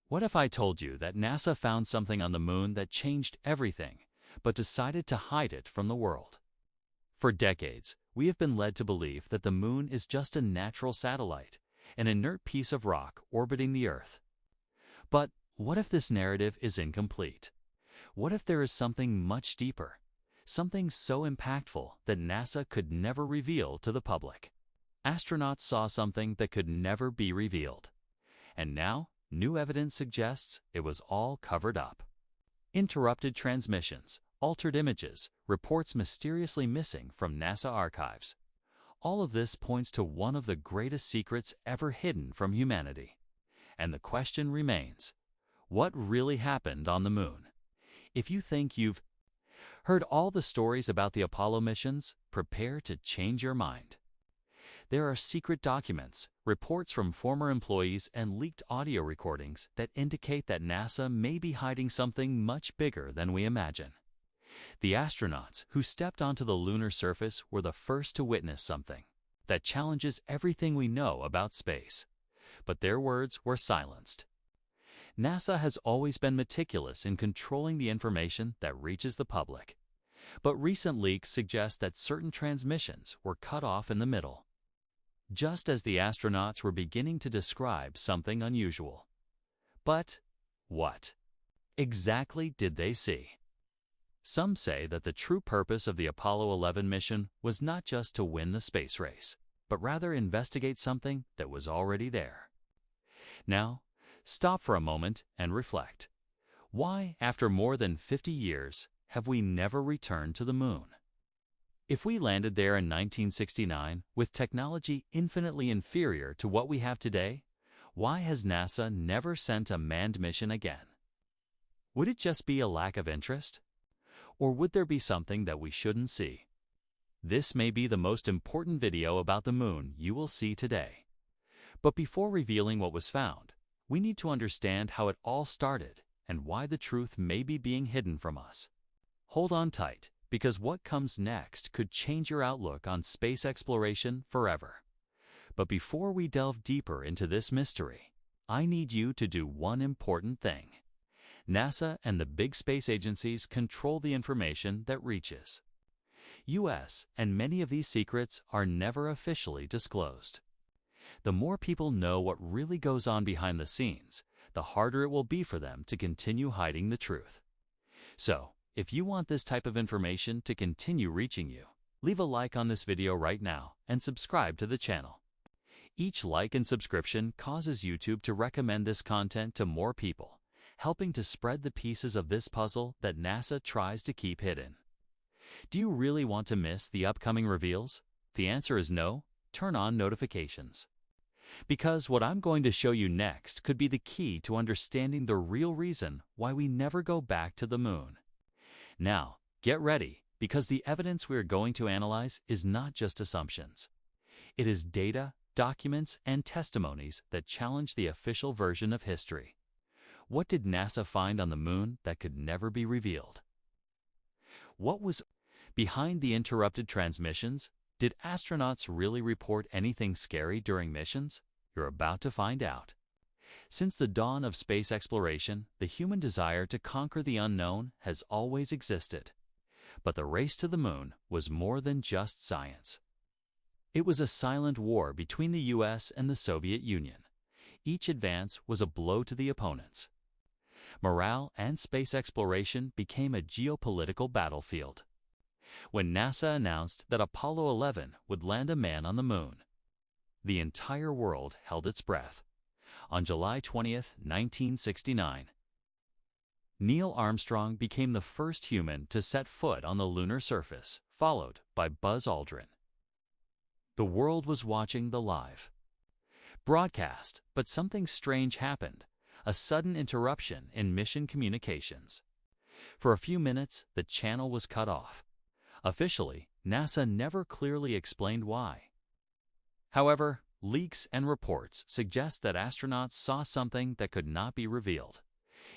What if I told you that NASA found something on the moon that changed everything, but decided to hide it from the world? For decades, we have been led to believe that the moon is just a natural satellite, an inert piece of rock orbiting the Earth. But what if this narrative is incomplete? What if there is something much deeper, something so impactful that NASA could never reveal to the public? Astronauts saw something that could never be revealed. And now, new evidence suggests it was all covered up. Interrupted transmissions, altered images, reports mysteriously missing from NASA archives. All of this points to one of the greatest secrets ever hidden from humanity. And the question remains, what really happened on the moon? If you think you've heard all the stories about the Apollo missions, prepare to change your mind. There are secret documents, reports from former employees, and leaked audio recordings that indicate that NASA may be hiding something much bigger than we imagine. The astronauts who stepped onto the lunar surface were the first to witness something that challenges everything we know about space. But their words were silenced. NASA has always been meticulous in controlling the information that reaches the public. But recent leaks suggest that certain transmissions were cut off in the middle, just as the astronauts were beginning to describe something unusual. But what exactly did they see? Some say that the true purpose of the Apollo 11 mission was not just to win the space race, but rather investigate something that was already there. Now, stop for a moment and reflect. Why, after more than 50 years, have we never returned to the moon? If we landed there in 1969 with technology infinitely inferior to what we have today, why has NASA never sent a manned mission again? Would it just be a lack of interest? Or would there be something that we shouldn't see? This may be the most important video about the moon you will see today. But before revealing what was found, we need to understand how it all started and why the truth may be being hidden from us. Hold on tight, because what comes next could change your outlook on space exploration forever. But before we delve deeper into this mystery, I need you to do one important thing. NASA and the big space agencies control the information that reaches US, and many of these secrets are never officially disclosed. The more people know what really goes on behind the scenes, the harder it will be for them to continue hiding the truth. So, if you want this type of information to continue reaching you, leave a like on this video right now and subscribe to the channel. Each like and subscription causes YouTube to recommend this content to more people, helping to spread the pieces of this puzzle that NASA tries to keep hidden. Do you really want to miss the upcoming reveals? If the answer is no, turn on notifications. Because what I'm going to show you next could be the key to understanding the real reason why we never go back to the moon. Now, get ready, because the evidence we are going to analyze is not just assumptions. It is data, documents, and testimonies that challenge the official version of history. What did NASA find on the moon that could never be revealed? What was behind the interrupted transmissions? Did astronauts really report anything scary during missions? You're about to find out. Since the dawn of space exploration, the human desire to conquer the unknown has always existed. But the race to the moon was more than just science. It was a silent war between the US and the Soviet Union. Each advance was a blow to the opponents. Morale and space exploration became a geopolitical battlefield. When NASA announced that Apollo 11 would land a man on the moon, the entire world held its breath. On July 20th, 1969, Neil Armstrong became the first human to set foot on the lunar surface, followed by Buzz Aldrin. The world was watching the live broadcast, but something strange happened, a sudden interruption in mission communications. For a few minutes, the channel was cut off. Officially, NASA never clearly explained why. However, leaks and reports suggest that astronauts saw something that could not be revealed.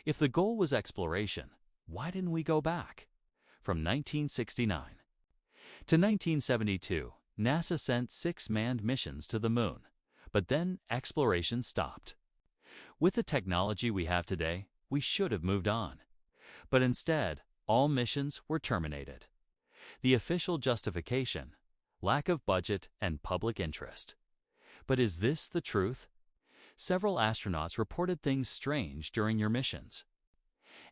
If the goal was exploration, why didn't we go back? From 1969 to 1972, NASA sent 6 manned missions to the moon, but then exploration stopped. With the technology we have today, we should have moved on. But instead, all missions were terminated. The official justification: lack of budget and public interest. But is this the truth? Several astronauts reported things strange during your missions.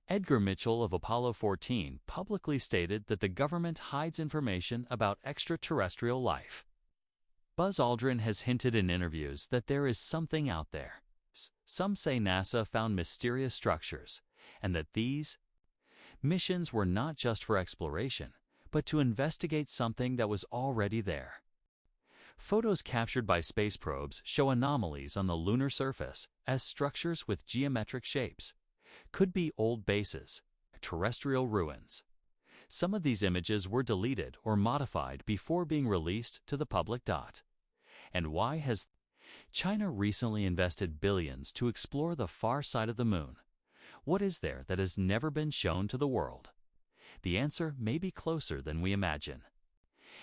Edgar Mitchell of Apollo 14 publicly stated that the government hides information about extraterrestrial life. Buzz Aldrin has hinted in interviews that there is something out there. Some say NASA found mysterious structures, and that these missions were not just for exploration, but to investigate something that was already there. Photos captured by space probes show anomalies on the lunar surface as structures with geometric shapes. Could be old bases, terrestrial ruins. Some of these images were deleted or modified before being released to the public. And why has China recently invested billions to explore the far side of the moon? What is there that has never been shown to the world? The answer may be closer than we imagine.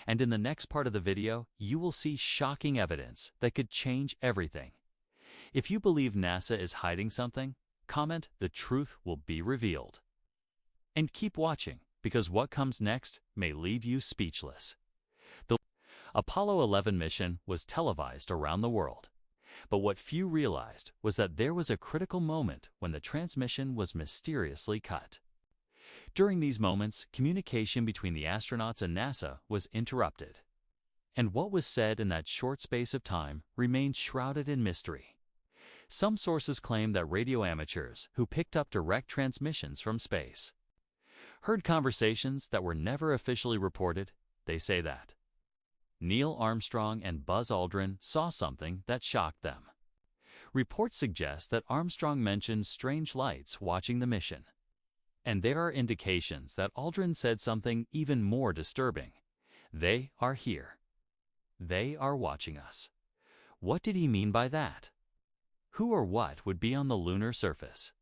And in the next part of the video, you will see shocking evidence that could change everything. If you believe NASA is hiding something, comment "The truth will be revealed." And keep watching, because what comes next may leave you speechless. The Apollo 11 mission was televised around the world. But what few realized was that there was a critical moment when the transmission was mysteriously cut. During these moments, communication between the astronauts and NASA was interrupted. And what was said in that short space of time remained shrouded in mystery. Some sources claim that radio amateurs who picked up direct transmissions from space heard conversations that were never officially reported. They say that Neil Armstrong and Buzz Aldrin saw something that shocked them. Reports suggest that Armstrong mentioned strange lights watching the mission. And there are indications that Aldrin said something even more disturbing: "They are here. They are watching us." What did he mean by that? Who or what would be on the lunar surface?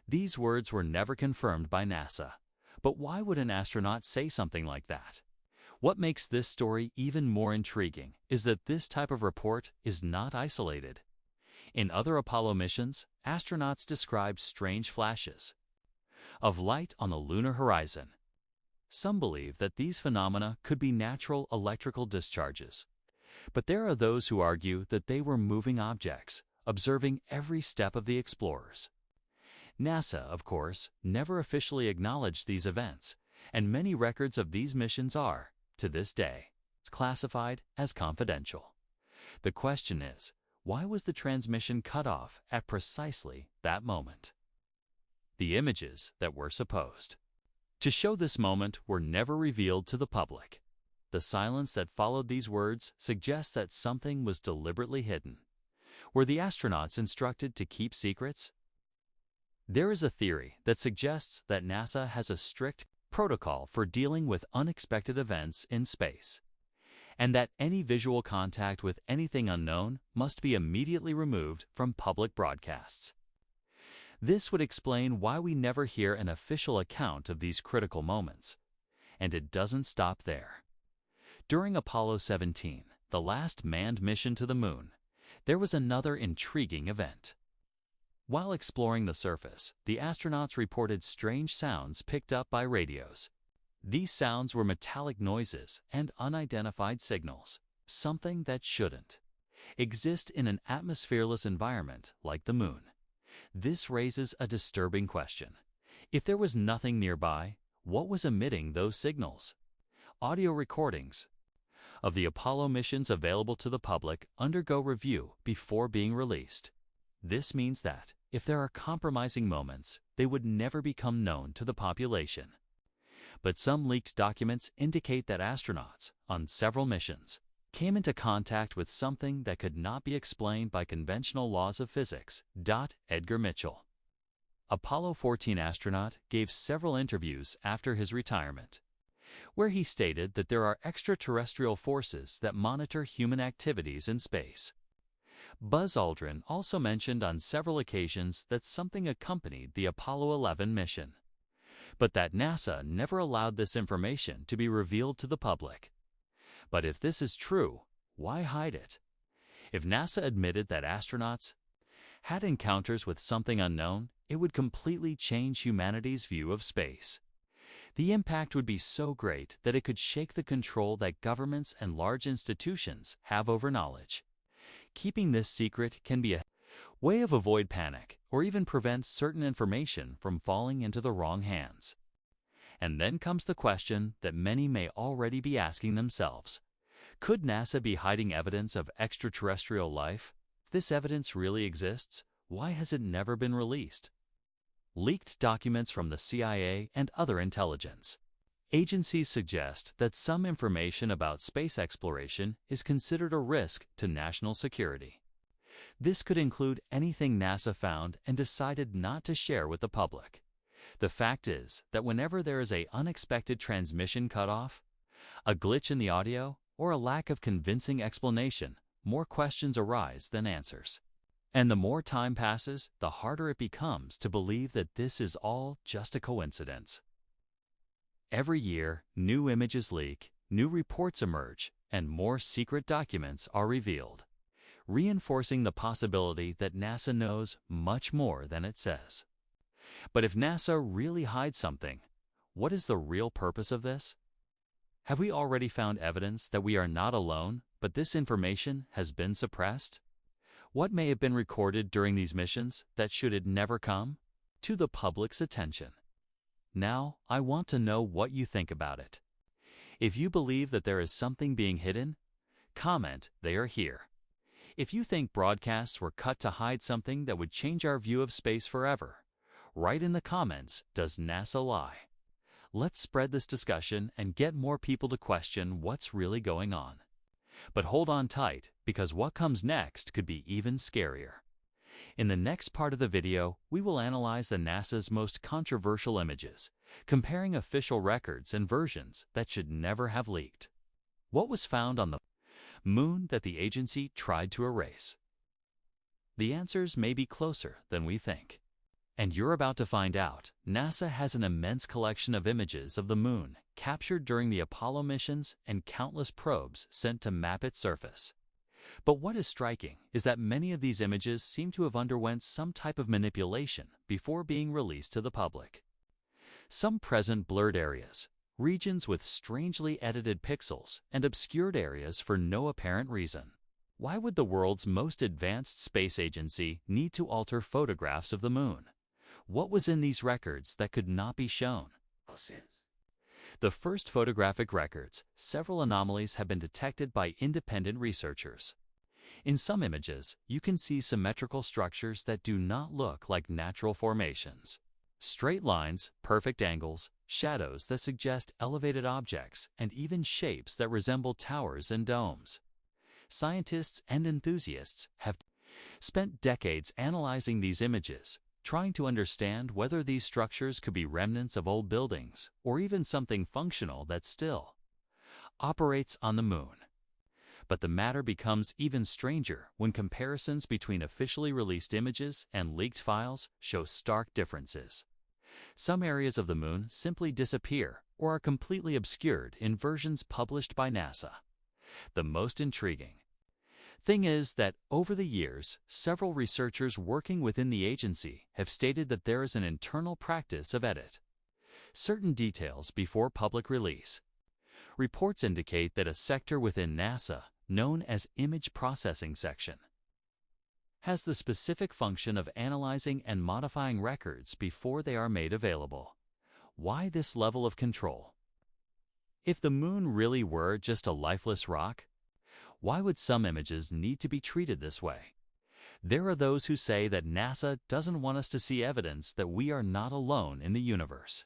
These words were never confirmed by NASA. But why would an astronaut say something like that? What makes this story even more intriguing is that this type of report is not isolated. In other Apollo missions, astronauts described strange flashes of light on the lunar horizon. Some believe that these phenomena could be natural electrical discharges. But there are those who argue that they were moving objects, observing every step of the explorers. NASA, of course, never officially acknowledged these events, and many records of these missions are, to this day, classified as confidential. The question is, why was the transmission cut off at precisely that moment? The images that were supposed to show this moment were never revealed to the public. The silence that followed these words suggests that something was deliberately hidden. Were the astronauts instructed to keep secrets? There is a theory that suggests that NASA has a strict protocol for dealing with unexpected events in space, and that any visual contact with anything unknown must be immediately removed from public broadcasts. This would explain why we never hear an official account of these critical moments. And it doesn't stop there. During Apollo 17, the last manned mission to the moon, there was another intriguing event. While exploring the surface, the astronauts reported strange sounds picked up by radios. These sounds were metallic noises and unidentified signals, something that shouldn't exist in an atmosphereless environment like the moon. This raises a disturbing question. If there was nothing nearby, what was emitting those signals? Audio recordings of the Apollo missions available to the public undergo review before being released. This means that, if there are compromising moments, they would never become known to the population. But some leaked documents indicate that astronauts, on several missions, came into contact with something that could not be explained by conventional laws of physics. Edgar Mitchell, Apollo 14 astronaut, gave several interviews after his retirement, where he stated that there are extraterrestrial forces that monitor human activities in space. Buzz Aldrin also mentioned on several occasions that something accompanied the Apollo 11 mission, but that NASA never allowed this information to be revealed to the public. But if this is true, why hide it? If NASA admitted that astronauts Had encounters with something unknown, it would completely change humanity's view of space. The impact would be so great that it could shake the control that governments and large institutions have over knowledge. Keeping this secret can be a way of avoid panic or even prevent certain information from falling into the wrong hands. And then comes the question that many may already be asking themselves. Could NASA be hiding evidence of extraterrestrial life? If this evidence really exists, why has it never been released? Leaked documents from the CIA and other intelligence agencies suggest that some information about space exploration is considered a risk to national security. This could include anything NASA found and decided not to share with the public. The fact is that whenever there is an unexpected transmission cutoff, a glitch in the audio, or a lack of convincing explanation, more questions arise than answers. And the more time passes, the harder it becomes to believe that this is all just a coincidence. Every year, new images leak, new reports emerge, and more secret documents are revealed, reinforcing the possibility that NASA knows much more than it says. But if NASA really hides something, what is the real purpose of this? Have we already found evidence that we are not alone, but this information has been suppressed? What may have been recorded during these missions that should it never come to the public's attention? Now, I want to know what you think about it. If you believe that there is something being hidden, comment "They are here." If you think broadcasts were cut to hide something that would change our view of space forever, write in the comments, "Does NASA lie?" Let's spread this discussion and get more people to question what's really going on. But hold on tight, because what comes next could be even scarier. In the next part of the video, we will analyze the NASA's most controversial images, comparing official records and versions that should never have leaked. What was found on the moon that the agency tried to erase? The answers may be closer than we think. And you're about to find out. NASA has an immense collection of images of the moon captured during the Apollo missions and countless probes sent to map its surface. But what is striking is that many of these images seem to have underwent some type of manipulation before being released to the public. Some present blurred areas, regions with strangely edited pixels, and obscured areas for no apparent reason. Why would the world's most advanced space agency need to alter photographs of the moon? What was in these records that could not be shown? The first photographic records, several anomalies have been detected by independent researchers. In some images, you can see symmetrical structures that do not look like natural formations. Straight lines, perfect angles, shadows that suggest elevated objects, and even shapes that resemble towers and domes. Scientists and enthusiasts have spent decades analyzing these images, trying to understand whether these structures could be remnants of old buildings or even something functional that still operates on the moon. But the matter becomes even stranger when comparisons between officially released images and leaked files show stark differences. Some areas of the moon simply disappear or are completely obscured in versions published by NASA. The most intriguing thing is that over the years, several researchers working within the agency have stated that there is an internal practice of edit certain details before public release. Reports indicate that a sector within NASA, known as Image Processing Section, has the specific function of analyzing and modifying records before they are made available. Why this level of control? If the moon really were just a lifeless rock, why would some images need to be treated this way? There are those who say that NASA doesn't want us to see evidence that we are not alone in the universe.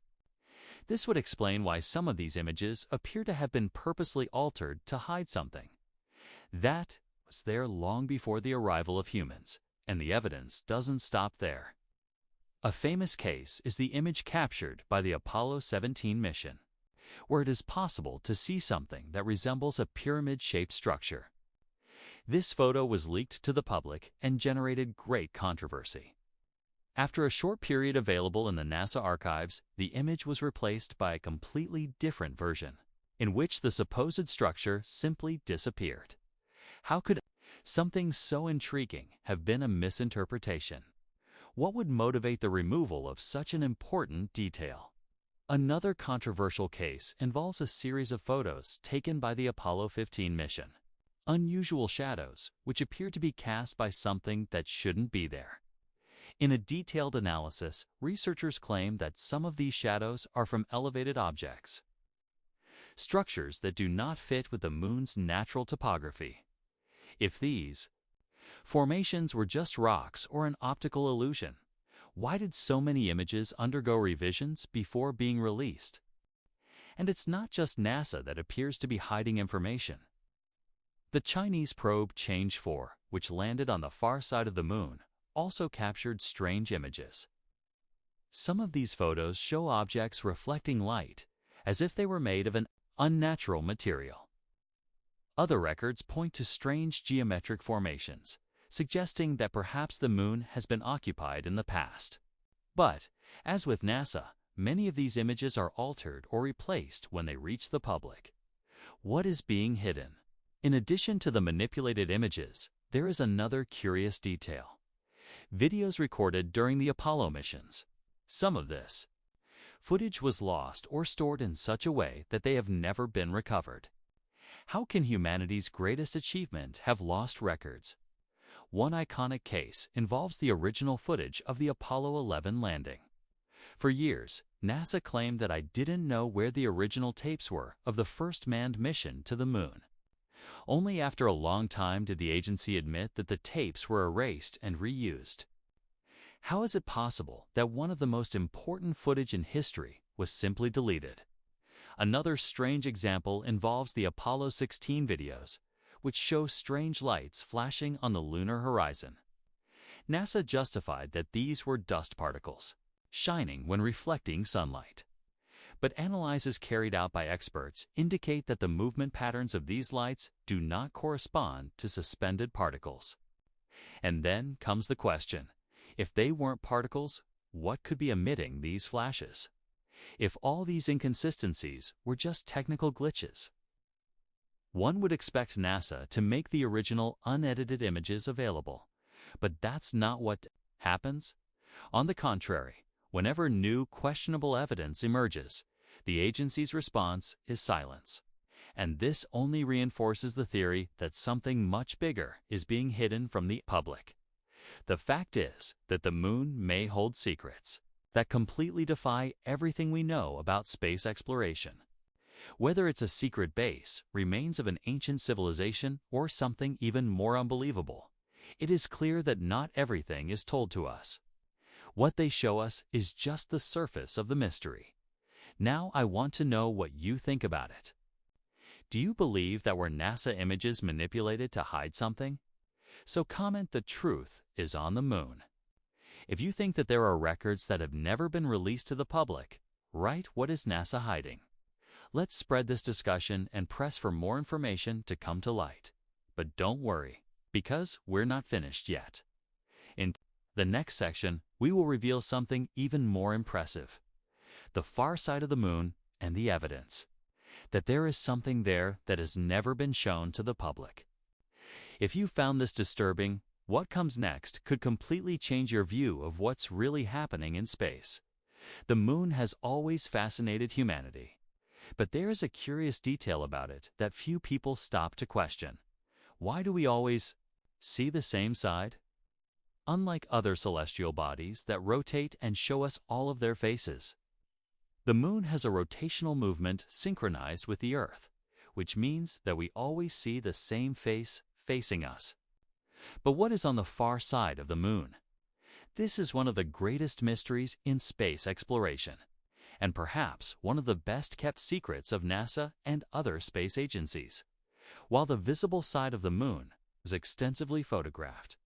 This would explain why some of these images appear to have been purposely altered to hide something that was there long before the arrival of humans, and the evidence doesn't stop there. A famous case is the image captured by the Apollo 17 mission, where it is possible to see something that resembles a pyramid-shaped structure. This photo was leaked to the public and generated great controversy. After a short period available in the NASA archives, the image was replaced by a completely different version, in which the supposed structure simply disappeared. How could Something so intriguing have been a misinterpretation. What would motivate the removal of such an important detail? Another controversial case involves a series of photos taken by the Apollo 15 mission. Unusual shadows, which appear to be cast by something that shouldn't be there. In a detailed analysis, researchers claim that some of these shadows are from elevated objects, structures that do not fit with the moon's natural topography. If these formations were just rocks or an optical illusion, why did so many images undergo revisions before being released? And it's not just NASA that appears to be hiding information. The Chinese probe Change 4, which landed on the far side of the moon, also captured strange images. Some of these photos show objects reflecting light, as if they were made of an unnatural material. Other records point to strange geometric formations, suggesting that perhaps the moon has been occupied in the past. But, as with NASA, many of these images are altered or replaced when they reach the public. What is being hidden? In addition to the manipulated images, there is another curious detail. Videos recorded during the Apollo missions. Some of this footage was lost or stored in such a way that they have never been recovered. How can humanity's greatest achievement have lost records? One iconic case involves the original footage of the Apollo 11 landing. For years, NASA claimed that I didn't know where the original tapes were of the first manned mission to the moon. Only after a long time did the agency admit that the tapes were erased and reused. How is it possible that one of the most important footage in history was simply deleted? Another strange example involves the Apollo 16 videos, which show strange lights flashing on the lunar horizon. NASA justified that these were dust particles, shining when reflecting sunlight. But analyses carried out by experts indicate that the movement patterns of these lights do not correspond to suspended particles. And then comes the question, if they weren't particles, what could be emitting these flashes? If all these inconsistencies were just technical glitches? One would expect NASA to make the original unedited images available, but that's not what happens. On the contrary, whenever new questionable evidence emerges, the agency's response is silence. And this only reinforces the theory that something much bigger is being hidden from the public. The fact is that the moon may hold secrets that completely defy everything we know about space exploration. Whether it's a secret base, remains of an ancient civilization, or something even more unbelievable, it is clear that not everything is told to us. What they show us is just the surface of the mystery. Now I want to know what you think about it. Do you believe that were NASA images manipulated to hide something? So comment the truth is on the moon. If you think that there are records that have never been released to the public, write what is NASA hiding. Let's spread this discussion and press for more information to come to light. But don't worry, because we're not finished yet. In the next section, we will reveal something even more impressive: the far side of the moon and the evidence that there is something there that has never been shown to the public. If you found this disturbing, what comes next could completely change your view of what's really happening in space. The moon has always fascinated humanity, but there is a curious detail about it that few people stop to question. Why do we always see the same side? Unlike other celestial bodies that rotate and show us all of their faces, the moon has a rotational movement synchronized with the Earth, which means that we always see the same face facing us. But what is on the far side of the moon? This is one of the greatest mysteries in space exploration, and perhaps one of the best-kept secrets of NASA and other space agencies. While the visible side of the moon was extensively photographed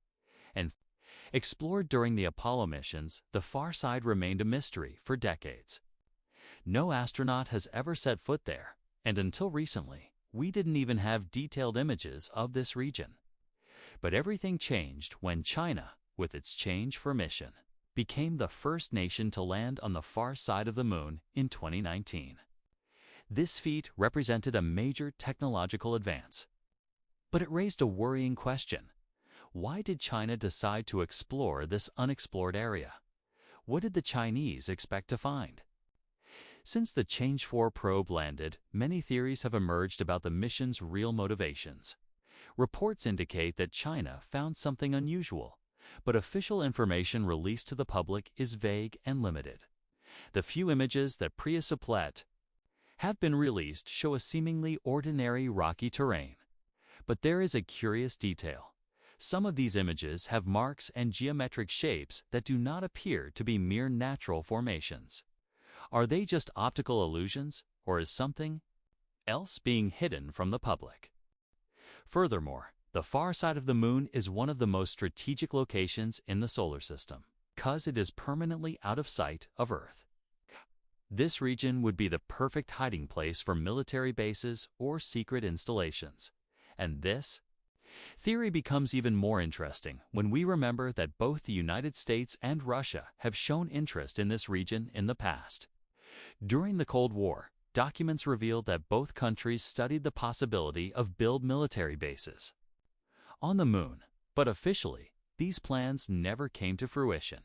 and explored during the Apollo missions, the far side remained a mystery for decades. No astronaut has ever set foot there, and until recently, we didn't even have detailed images of this region. But everything changed when China, with its Change 4 mission, became the first nation to land on the far side of the moon in 2019. This feat represented a major technological advance. But it raised a worrying question. Why did China decide to explore this unexplored area? What did the Chinese expect to find? Since the Change 4 probe landed, many theories have emerged about the mission's real motivations. Reports indicate that China found something unusual, but official information released to the public is vague and limited. The few images that have been released show a seemingly ordinary rocky terrain. But there is a curious detail. Some of these images have marks and geometric shapes that do not appear to be mere natural formations. Are they just optical illusions, or is something else being hidden from the public? Furthermore, the far side of the Moon is one of the most strategic locations in the solar system, because it is permanently out of sight of Earth. This region would be the perfect hiding place for military bases or secret installations. And this theory becomes even more interesting when we remember that both the United States and Russia have shown interest in this region in the past. During the Cold War, documents revealed that both countries studied the possibility of building military bases on the Moon, but officially, these plans never came to fruition.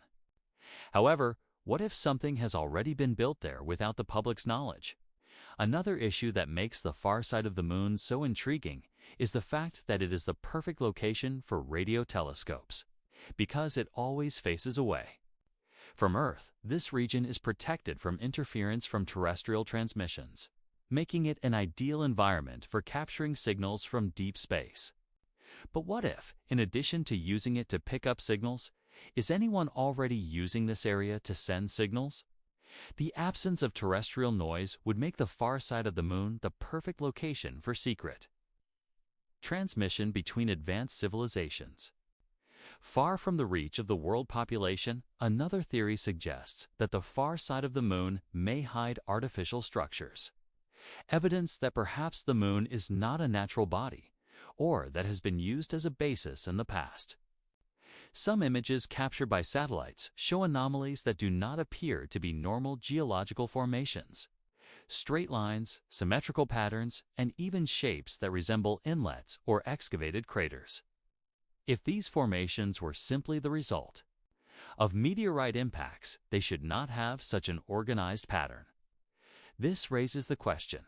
However, what if something has already been built there without the public's knowledge? Another issue that makes the far side of the Moon so intriguing is the fact that it is the perfect location for radio telescopes, because it always faces away from Earth. This region is protected from interference from terrestrial transmissions, making it an ideal environment for capturing signals from deep space. But what if, in addition to using it to pick up signals, is anyone already using this area to send signals? The absence of terrestrial noise would make the far side of the Moon the perfect location for secret transmission between advanced civilizations. Far from the reach of the world population, another theory suggests that the far side of the Moon may hide artificial structures, evidence that perhaps the Moon is not a natural body, or that has been used as a basis in the past. Some images captured by satellites show anomalies that do not appear to be normal geological formations. Straight lines, symmetrical patterns, and even shapes that resemble inlets or excavated craters. If these formations were simply the result of meteorite impacts, they should not have such an organized pattern. This raises the question,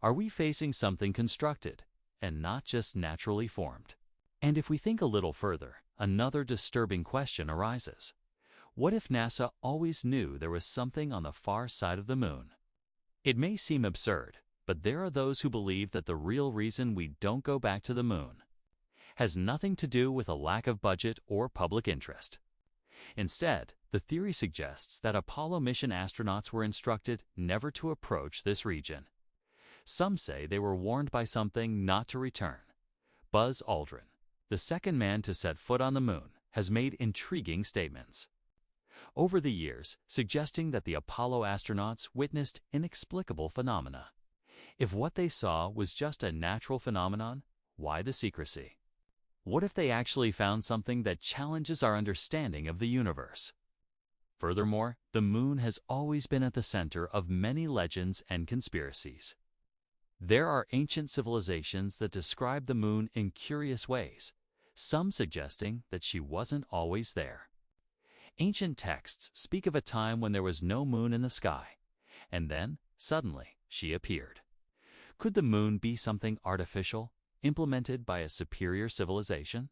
are we facing something constructed and not just naturally formed? And if we think a little further, another disturbing question arises. What if NASA always knew there was something on the far side of the Moon? It may seem absurd, but there are those who believe that the real reason we don't go back to the Moon has nothing to do with a lack of budget or public interest. Instead, the theory suggests that Apollo mission astronauts were instructed never to approach this region. Some say they were warned by something not to return. Buzz Aldrin, the second man to set foot on the Moon, has made intriguing statements over the years, suggesting that the Apollo astronauts witnessed inexplicable phenomena. If what they saw was just a natural phenomenon, why the secrecy? What if they actually found something that challenges our understanding of the universe? Furthermore, the Moon has always been at the center of many legends and conspiracies. There are ancient civilizations that describe the Moon in curious ways, some suggesting that she wasn't always there. Ancient texts speak of a time when there was no moon in the sky, and then, suddenly, she appeared. Could the Moon be something artificial, implemented by a superior civilization?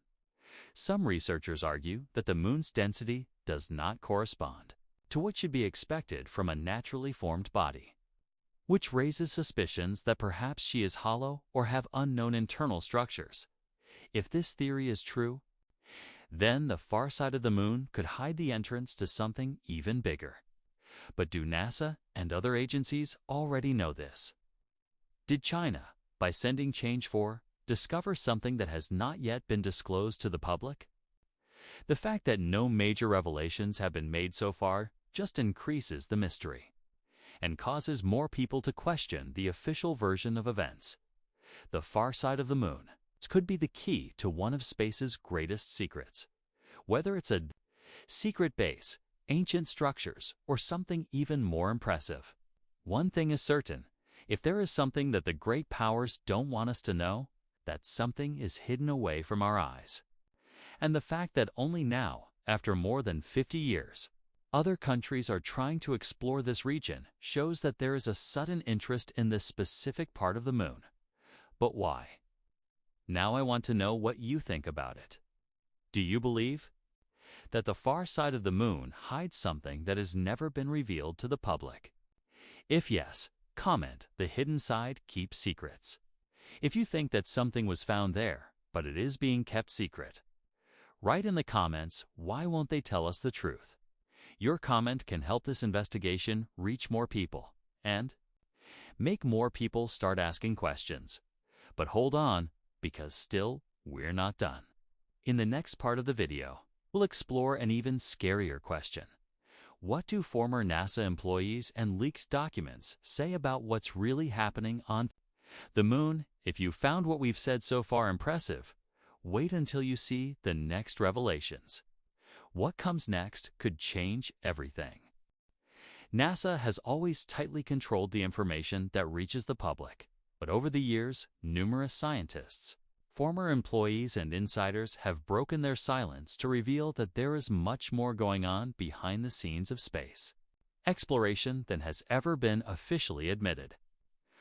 Some researchers argue that the Moon's density does not correspond to what should be expected from a naturally formed body, which raises suspicions that perhaps she is hollow or have unknown internal structures. If this theory is true, then the far side of the Moon could hide the entrance to something even bigger. But do NASA and other agencies already know this? Did China, by sending Change 4, discover something that has not yet been disclosed to the public? The fact that no major revelations have been made so far just increases the mystery and causes more people to question the official version of events. The far side of the Moon could be the key to one of space's greatest secrets. Whether it's a secret base, ancient structures, or something even more impressive, one thing is certain: if there is something that the great powers don't want us to know, that something is hidden away from our eyes. And the fact that only now, after more than 50 years, other countries are trying to explore this region shows that there is a sudden interest in this specific part of the moon. But why? Now I want to know what you think about it. Do you believe that the far side of the moon hides something that has never been revealed to the public? If yes, comment, "The hidden side keeps secrets." If you think that something was found there, but it is being kept secret, write in the comments, why won't they tell us the truth? Your comment can help this investigation reach more people and make more people start asking questions. But hold on, because still, we're not done. In the next part of the video, we'll explore an even scarier question. What do former NASA employees and leaked documents say about what's really happening on the moon? If you found what we've said so far impressive, wait until you see the next revelations. What comes next could change everything. NASA has always tightly controlled the information that reaches the public, but over the years, numerous scientists, former employees, and insiders have broken their silence to reveal that there is much more going on behind the scenes of space exploration than has ever been officially admitted.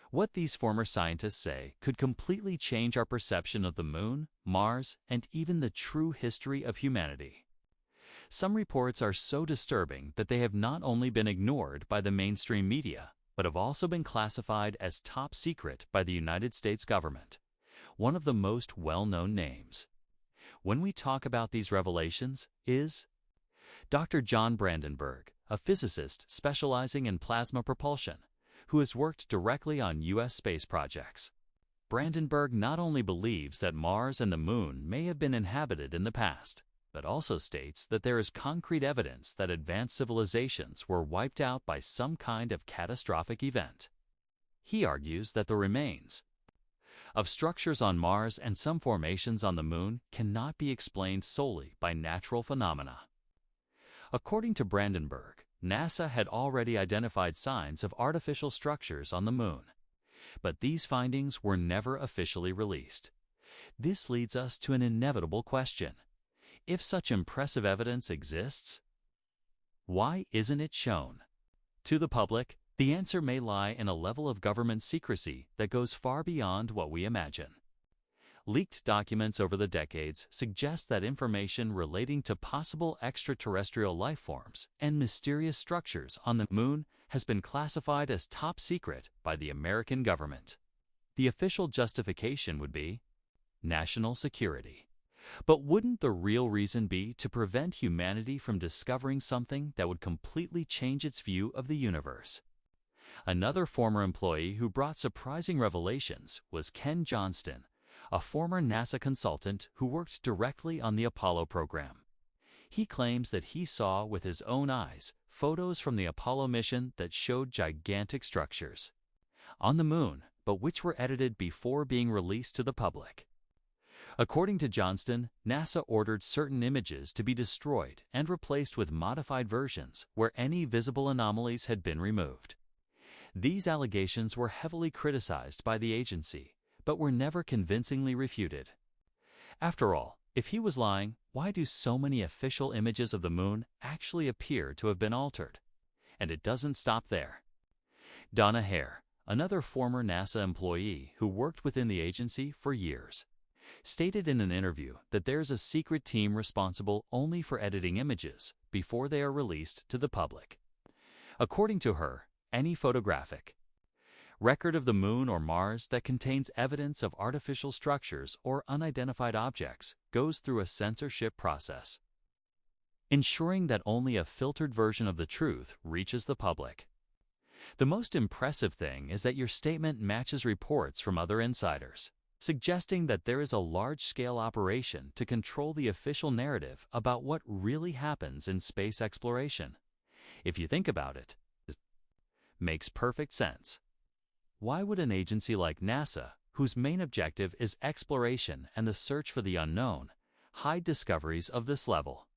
What these former scientists say could completely change our perception of the moon, Mars, and even the true history of humanity. Some reports are so disturbing that they have not only been ignored by the mainstream media, but have also been classified as top secret by the United States government, one of the most well-known names. When we talk about these revelations is Dr. John Brandenburg, a physicist specializing in plasma propulsion, who has worked directly on U.S. space projects. Brandenburg not only believes that Mars and the moon may have been inhabited in the past, but also states that there is concrete evidence that advanced civilizations were wiped out by some kind of catastrophic event. He argues that the remains of structures on Mars and some formations on the moon cannot be explained solely by natural phenomena. According to Brandenburg, NASA had already identified signs of artificial structures on the moon, but these findings were never officially released. This leads us to an inevitable question. If such impressive evidence exists, why isn't it shown to the public? The answer may lie in a level of government secrecy that goes far beyond what we imagine. Leaked documents over the decades suggest that information relating to possible extraterrestrial life forms and mysterious structures on the moon has been classified as top secret by the American government. The official justification would be national security. But wouldn't the real reason be to prevent humanity from discovering something that would completely change its view of the universe? Another former employee who brought surprising revelations was Ken Johnston, a former NASA consultant who worked directly on the Apollo program. He claims that he saw with his own eyes photos from the Apollo mission that showed gigantic structures on the moon, but which were edited before being released to the public. According to Johnston, NASA ordered certain images to be destroyed and replaced with modified versions where any visible anomalies had been removed. These allegations were heavily criticized by the agency, but were never convincingly refuted. After all, if he was lying, why do so many official images of the moon actually appear to have been altered? And it doesn't stop there. Donna Hare, another former NASA employee who worked within the agency for years, stated in an interview that there's a secret team responsible only for editing images before they are released to the public. According to her, any photographic record of the moon or Mars that contains evidence of artificial structures or unidentified objects goes through a censorship process, ensuring that only a filtered version of the truth reaches the public. The most impressive thing is that your statement matches reports from other insiders, suggesting that there is a large-scale operation to control the official narrative about what really happens in space exploration. If you think about it, it makes perfect sense. Why would an agency like NASA, whose main objective is exploration and the search for the unknown, hide discoveries of this level?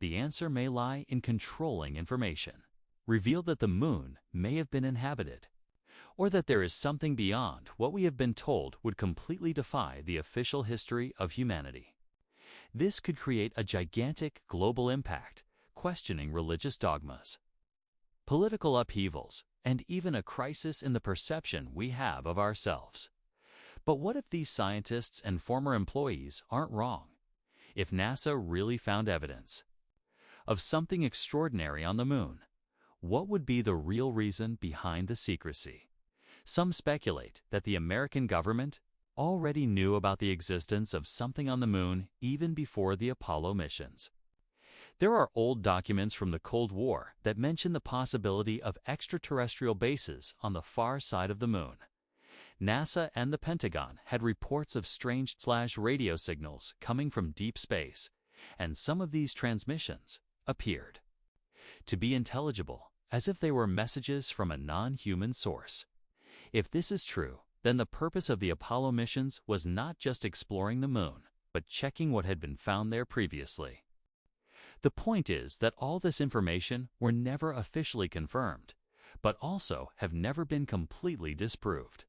The answer may lie in controlling information. Reveal that the moon may have been inhabited, or that there is something beyond what we have been told would completely defy the official history of humanity. This could create a gigantic global impact, questioning religious dogmas, political upheavals, and even a crisis in the perception we have of ourselves. But what if these scientists and former employees aren't wrong? If NASA really found evidence of something extraordinary on the moon, what would be the real reason behind the secrecy? Some speculate that the American government already knew about the existence of something on the moon even before the Apollo missions. There are old documents from the Cold War that mention the possibility of extraterrestrial bases on the far side of the moon. NASA and the Pentagon had reports of strange radio signals coming from deep space, and some of these transmissions appeared to be intelligible, as if they were messages from a non-human source. If this is true, then the purpose of the Apollo missions was not just exploring the moon, but checking what had been found there previously. The point is that all this information were never officially confirmed, but also have never been completely disproved.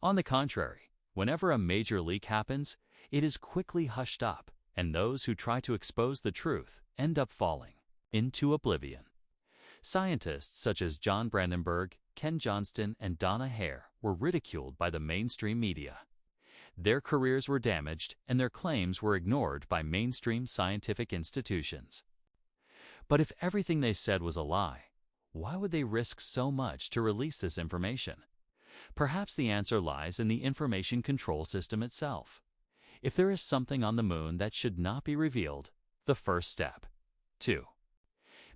On the contrary, whenever a major leak happens, it is quickly hushed up, and those who try to expose the truth end up falling into oblivion. Scientists such as John Brandenburg, Ken Johnston, and Donna Hare were ridiculed by the mainstream media. Their careers were damaged, and their claims were ignored by mainstream scientific institutions. But if everything they said was a lie, why would they risk so much to release this information? Perhaps the answer lies in the information control system itself. If there is something on the moon that should not be revealed, the first step. 2.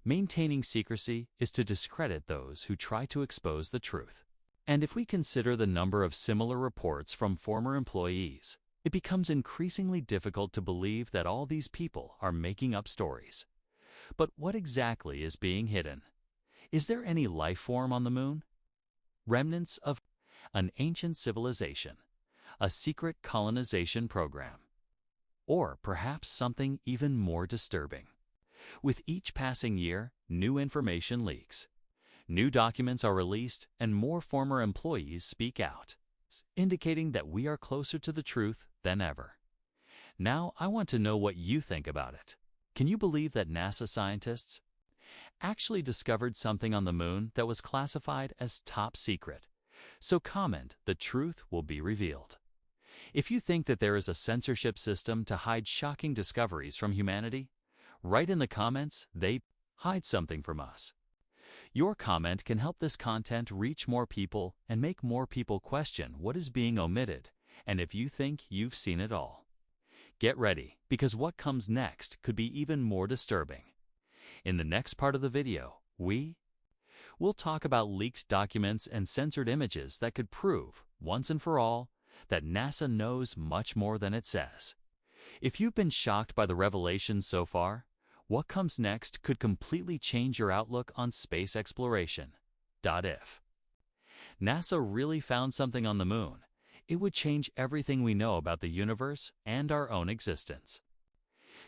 Maintaining secrecy is to discredit those who try to expose the truth. And if we consider the number of similar reports from former employees, it becomes increasingly difficult to believe that all these people are making up stories. But what exactly is being hidden? Is there any life form on the moon? Remnants of an ancient civilization, a secret colonization program, or perhaps something even more disturbing. With each passing year, new information leaks. New documents are released, and more former employees speak out, indicating that we are closer to the truth than ever. Now, I want to know what you think about it. Can you believe that NASA scientists actually discovered something on the moon that was classified as top secret? So comment, the truth will be revealed. If you think that there is a censorship system to hide shocking discoveries from humanity, write in the comments, they hide something from us. Your comment can help this content reach more people and make more people question what is being omitted, and if you think you've seen it all. Get ready, because what comes next could be even more disturbing. In the next part of the video, we'll talk about leaked documents and censored images that could prove, once and for all, that NASA knows much more than it says. If you've been shocked by the revelations so far, what comes next could completely change your outlook on space exploration. If NASA really found something on the moon, it would change everything we know about the universe and our own existence.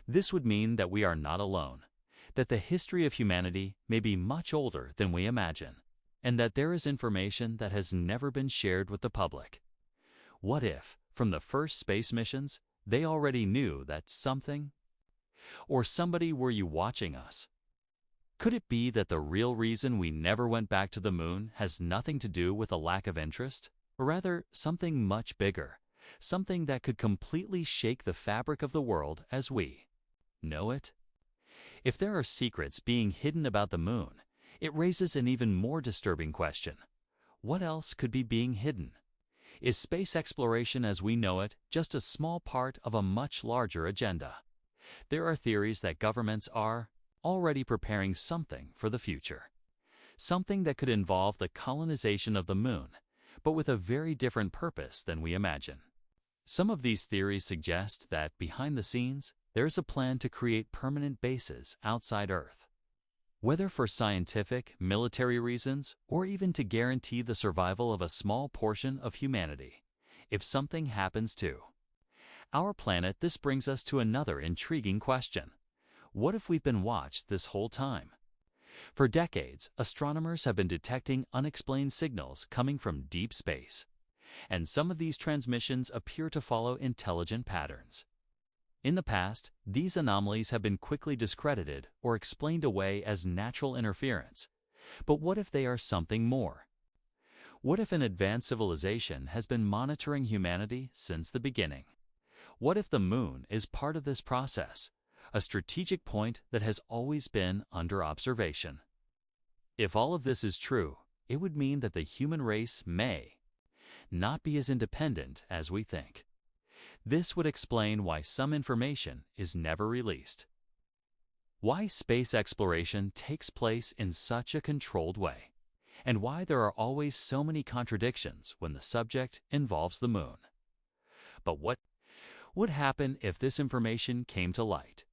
This would mean that we are not alone, that the history of humanity may be much older than we imagine, and that there is information that has never been shared with the public. What if, from the first space missions, they already knew that something or somebody were watching us? Could it be that the real reason we never went back to the moon has nothing to do with a lack of interest, or rather something much bigger, something that could completely shake the fabric of the world as we know it? If there are secrets being hidden about the moon, it raises an even more disturbing question. What else could be being hidden? Is space exploration as we know it just a small part of a much larger agenda? There are theories that governments are already preparing something for the future. Something that could involve the colonization of the moon, but with a very different purpose than we imagine. Some of these theories suggest that, behind the scenes, there is a plan to create permanent bases outside Earth. Whether for scientific, military reasons, or even to guarantee the survival of a small portion of humanity, if something happens to our planet, this brings us to another intriguing question. What if we've been watched this whole time? For decades, astronomers have been detecting unexplained signals coming from deep space, and some of these transmissions appear to follow intelligent patterns. In the past, these anomalies have been quickly discredited or explained away as natural interference. But what if they are something more? What if an advanced civilization has been monitoring humanity since the beginning? What if the moon is part of this process, a strategic point that has always been under observation? If all of this is true, it would mean that the human race may not be as independent as we think. This would explain why some information is never released, why space exploration takes place in such a controlled way, and why there are always so many contradictions when the subject involves the moon. But what would happen if this information came to light?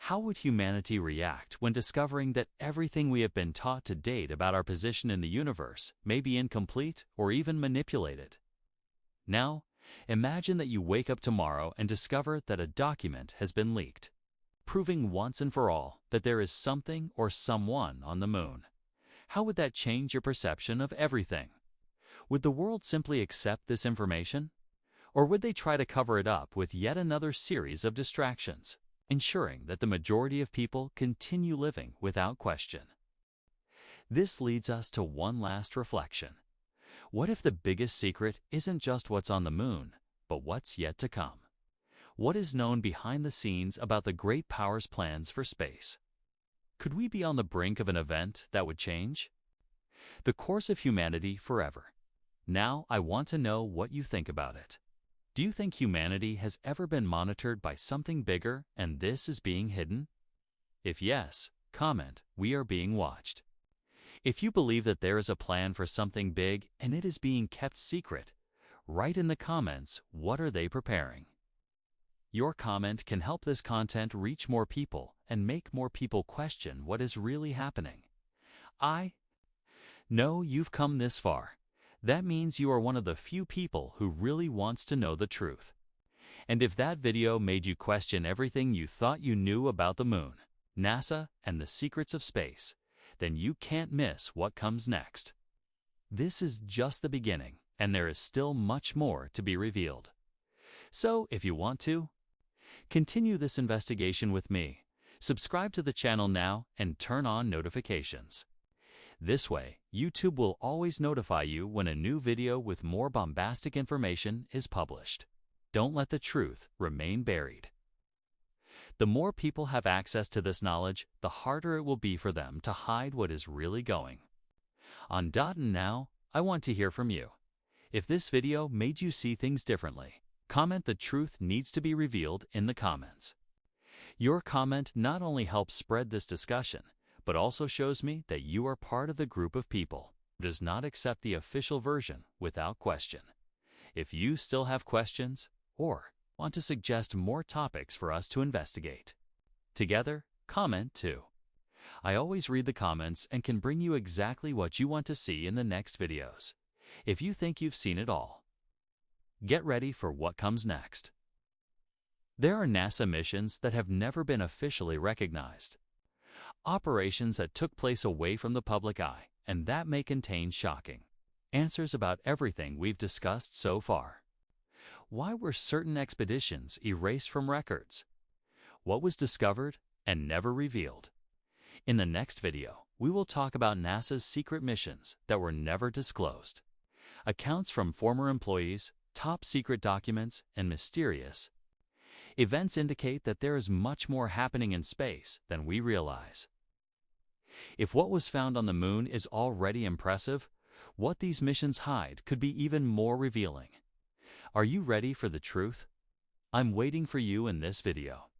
How would humanity react when discovering that everything we have been taught to date about our position in the universe may be incomplete or even manipulated? Now, imagine that you wake up tomorrow and discover that a document has been leaked, proving once and for all that there is something or someone on the moon. How would that change your perception of everything? Would the world simply accept this information? Or would they try to cover it up with yet another series of distractions, ensuring that the majority of people continue living without question? This leads us to one last reflection. What if the biggest secret isn't just what's on the moon, but what's yet to come? What is known behind the scenes about the great powers' plans for space? Could we be on the brink of an event that would change the course of humanity forever? Now, I want to know what you think about it. Do you think humanity has ever been monitored by something bigger and this is being hidden? If yes, comment, "We are being watched." If you believe that there is a plan for something big and it is being kept secret, write in the comments, what are they preparing? Your comment can help this content reach more people and make more people question what is really happening. I know you've come this far. That means you are one of the few people who really wants to know the truth. And if that video made you question everything you thought you knew about the moon, NASA, and the secrets of space, then you can't miss what comes next. This is just the beginning, and there is still much more to be revealed. So, if you want to, continue this investigation with me. Subscribe to the channel now and turn on notifications. This way, YouTube will always notify you when a new video with more bombastic information is published. Don't let the truth remain buried. The more people have access to this knowledge, the harder it will be for them to hide what is really going on. And now, I want to hear from you. If this video made you see things differently, comment "The truth needs to be revealed" in the comments. Your comment not only helps spread this discussion, but also shows me that you are part of the group of people who does not accept the official version without question. If you still have questions or want to suggest more topics for us to investigate together, comment too. I always read the comments and can bring you exactly what you want to see in the next videos. If you think you've seen it all, get ready for what comes next. There are NASA missions that have never been officially recognized. Operations that took place away from the public eye, and that may contain shocking answers about everything we've discussed so far. Why were certain expeditions erased from records? What was discovered and never revealed? In the next video, we will talk about NASA's secret missions that were never disclosed, accounts from former employees, top secret documents, and mysterious events indicate that there is much more happening in space than we realize. If what was found on the moon is already impressive, what these missions hide could be even more revealing. Are you ready for the truth? I'm waiting for you in this video.